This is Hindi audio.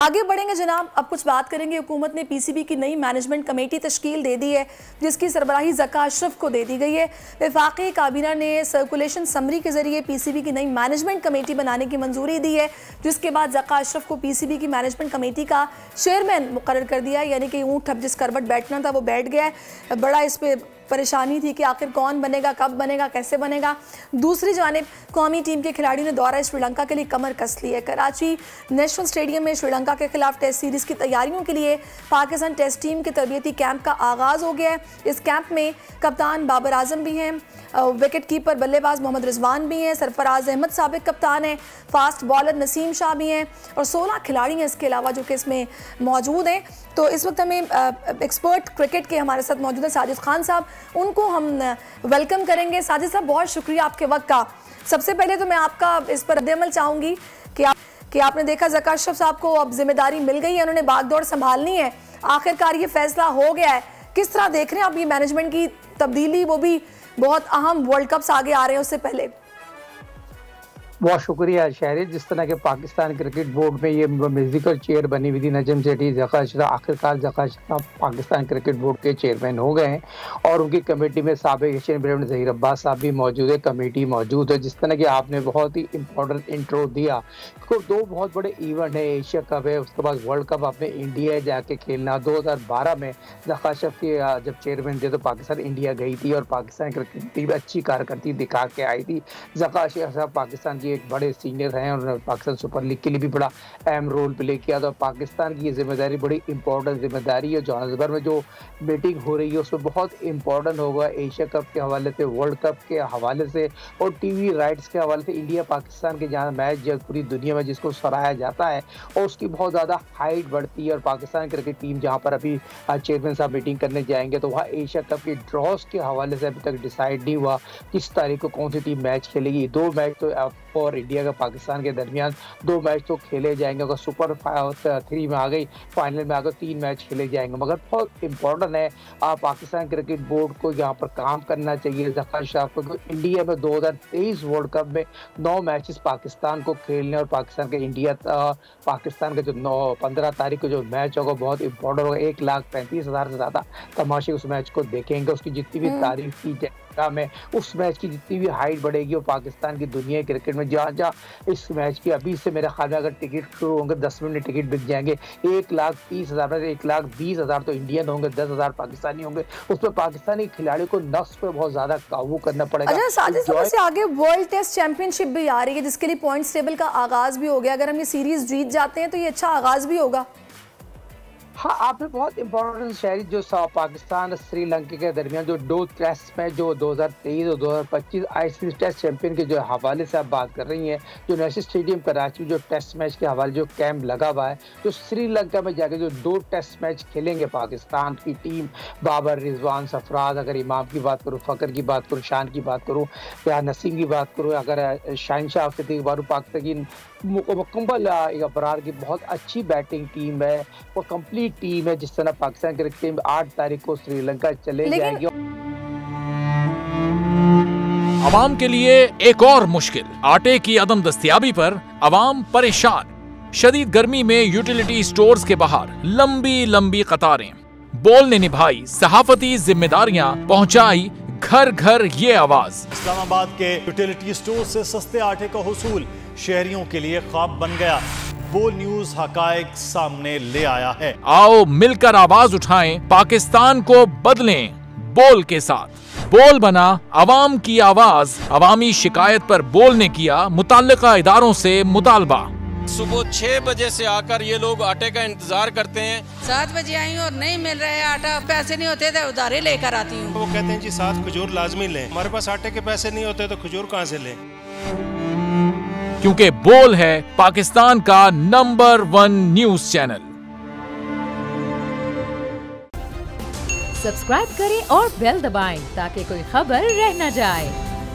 आगे बढ़ेंगे जनाब। अब कुछ बात करेंगे। हुकूमत ने पीसीबी की नई मैनेजमेंट कमेटी तश्कील दे दी है, जिसकी सरबराही ज़का अशरफ को दे दी गई है। वफाकी काबीना ने सर्कुलेशन समरी के जरिए पीसीबी की नई मैनेजमेंट कमेटी बनाने की मंजूरी दी है, जिसके बाद ज़का अशरफ को पीसीबी की मैनेजमेंट कमेटी का चेयरमैन मुकर्रर कर दिया है। यानी कि ऊँट ठप जिस करवट बैठना था वो बैठ गया है। बड़ा इस पर परेशानी थी कि आखिर कौन बनेगा, कब बनेगा, कैसे बनेगा। दूसरी जानिब कौमी टीम के खिलाड़ियों ने दौरा श्रीलंका के लिए कमर कस ली है। कराची नेशनल स्टेडियम में श्रीलंका के खिलाफ टेस्ट सीरीज़ की तैयारियों के लिए पाकिस्तान टेस्ट टीम के तरबियती कैंप का आगाज़ हो गया है। इस कैंप में कप्तान बाबर आजम भी हैं, विकेट कीपर बल्लेबाज मोहम्मद रिजवान भी हैं, सरफराज अहमद साबिक कप्तान हैं, फास्ट बॉलर नसीम शाह भी हैं और 16 खिलाड़ी हैं इसके अलावा जो कि इसमें मौजूद हैं। तो इस वक्त हमें एक्सपर्ट क्रिकेट के हमारे साथ मौजूद है साजिद खान साहब, उनको हम वेलकम करेंगे। साजिद साहब, बहुत शुक्रिया आपके वक्त का। सबसे पहले तो मैं आपका इस पर रद्द-ए-अमल चाहूँगी कि आपने देखा ज़का अशरफ साहब को अब जिम्मेदारी मिल गई है, उन्होंने बागडोर संभालनी है, आखिरकार ये फैसला हो गया है। किस तरह देख रहे हैं आप ये मैनेजमेंट की तब्दीली, वो भी बहुत अहम वर्ल्ड कप्स आगे आ रहे हैं उससे पहले? बहुत शुक्रिया शायरी। जिस तरह के पाकिस्तान क्रिकेट बोर्ड में ये म्यूजिकल चेयर बनी हुई थी नजम सेठी, ज़का अशरफ, आखिरकार ज़का अशरफ पाकिस्तान क्रिकेट बोर्ड के चेयरमैन हो गए हैं और उनकी कमेटी में साबिक एशियन प्लेयर ज़हीर अब्बास साहब भी मौजूद है, कमेटी मौजूद है। जिस तरह की आपने बहुत ही इंपॉर्टेंट इंट्रो दिया, तो दो बहुत बड़े इवेंट है, एशिया कप है, उसके बाद वर्ल्ड कप आपने इंडिया जाके खेलना। 2012 में ज़का अशरफ की जब चेयरमैन थे तो पाकिस्तान इंडिया गई थी और पाकिस्तान क्रिकेट टीम अच्छी कारकर्दगी दिखा के आई थी। ज़का अशरफ पाकिस्तान एक बड़े सीनियर हैं और पाकिस्तान सुपर लीग के लिए भी बड़ा अहम रोल प्ले किया। तो पाकिस्तान की ये जिम्मेदारी बड़ी इंपॉर्टेंट जिम्मेदारी है। जोहान्सबर्ग में जो मीटिंग हो रही है उसमें बहुत इंपॉर्टेंट होगा, एशिया कप के हवाले से, वर्ल्ड कप के हवाले से और टीवी राइट्स के हवाले से। इंडिया पाकिस्तान के जहाँ मैच जो पूरी दुनिया में जिसको सराहा जाता है और उसकी बहुत ज़्यादा हाइट बढ़ती है। और पाकिस्तान क्रिकेट टीम जहाँ पर अभी चेयरमैन साहब मीटिंग करने जाएंगे तो वहाँ एशिया कप के ड्रॉस के हवाले से अभी तक डिसाइड नहीं हुआ किस तारीख को कौन सी टीम मैच खेलेगी। 2 मैच तो और इंडिया का पाकिस्तान के दरमियान 2 मैच तो खेले जाएंगे। अगर सुपर 3 में आ गई, फाइनल में आ गए, 3 मैच खेले जाएंगे। मगर बहुत इंपॉर्टेंट है पाकिस्तान क्रिकेट बोर्ड को यहाँ पर काम करना चाहिए। ज़का अशरफ को इंडिया में 2023 वर्ल्ड कप में 9 मैचेस पाकिस्तान को खेलने और पाकिस्तान के पाकिस्तान का जो 15 तारीख को जो मैच होगा बहुत इंपॉर्टेंट होगा। 1,35,000 से ज़्यादा तमाशे उस मैच को देखेंगे। उसकी जितनी भी तारीफ की जाए में उस मैच की जितनी भी हाइट बढ़ेगी और पाकिस्तान की दुनिया क्रिकेट में जहाँ जहाँ इस मैच की अभी से मेरे ख्याल में अगर टिकट शुरू होंगे 10 मिनट में टिकट बिक जाएंगे। 1,30,000 में 1,20,000 तो इंडियन होंगे, 10,000 पाकिस्तानी होंगे। उसमें पाकिस्तानी खिलाड़ियों को नफ्स पे बहुत ज्यादा काबू करना पड़ेगा। अच्छा साजिद, से आगे वर्ल्ड टेस्ट चैंपियनशिप भी आ रही है जिसके लिए पॉइंट्स टेबल का आगाज भी हो गया। अगर हम ये सीरीज जीत जाते हैं तो ये अच्छा आगाज भी होगा। हाँ, आपने बहुत इंपॉर्टेंट शायरी जो पाकिस्तान श्रीलंका के दरमियान जो 2 टेस्ट मैच जो 2023 और 2025 आईसीसी टेस्ट चैंपियन के जो हवाले से आप बात कर रही हैं, जो नेशनल स्टेडियम कराची में जो टेस्ट मैच के हवाले जो कैंप लगा हुआ है, जो श्रीलंका में जाके जो 2 टेस्ट मैच खेलेंगे पाकिस्तान की टीम, बाबर, रिजवान, सरफराज, अगर इमाम की बात करूँ, फ़कर की बात करूँ, शान की बात करूँ या नसीम की बात करूँ, अगर शाहिनशाह अफरीदी की बात करूँ, पाकिस्तान की मुकम्मल अबरार की बहुत अच्छी बैटिंग टीम है, वो कंप्लीट टीम है। जिस तरह पाकिस्तान क्रिकेट टीम 8 तारीख को श्रीलंका चले जाएगी। अवाम के लिए एक और मुश्किल, आटे की अदम दस्तयाबी पर अवाम परेशान। शदीद गर्मी में यूटिलिटी स्टोर्स के बाहर लंबी लंबी कतारें। बोल ने निभाई सहाफती जिम्मेदारियां, पहुंचाई घर घर ये आवाज। इस्लामाबाद के यूटिलिटी स्टोर से सस्ते आटे का हुसूल शहरियों के लिए ख्वाब बन गया। बोल न्यूज हकायक सामने ले आया है। आओ मिलकर आवाज उठाएं, पाकिस्तान को बदलें बोल के साथ। बोल बना अवाम की आवाज। अवामी शिकायत पर बोल ने किया मुताल्लिका इदारों से मुतालबा। सुबह 6 बजे से आकर ये लोग आटे का इंतजार करते हैं। 7 बजे आई और नहीं मिल रहा है आटा, पैसे नहीं होते थे उधारे लेकर आती हूँ। वो कहते हैं जी 7 खजूर लाजमी लें। हमारे पास आटे के पैसे नहीं होते तो खजूर कहाँ से लें? क्योंकि बोल है पाकिस्तान का नंबर 1 न्यूज चैनल। सब्सक्राइब करें और बेल दबाएं ताकि कोई खबर रह न जाए।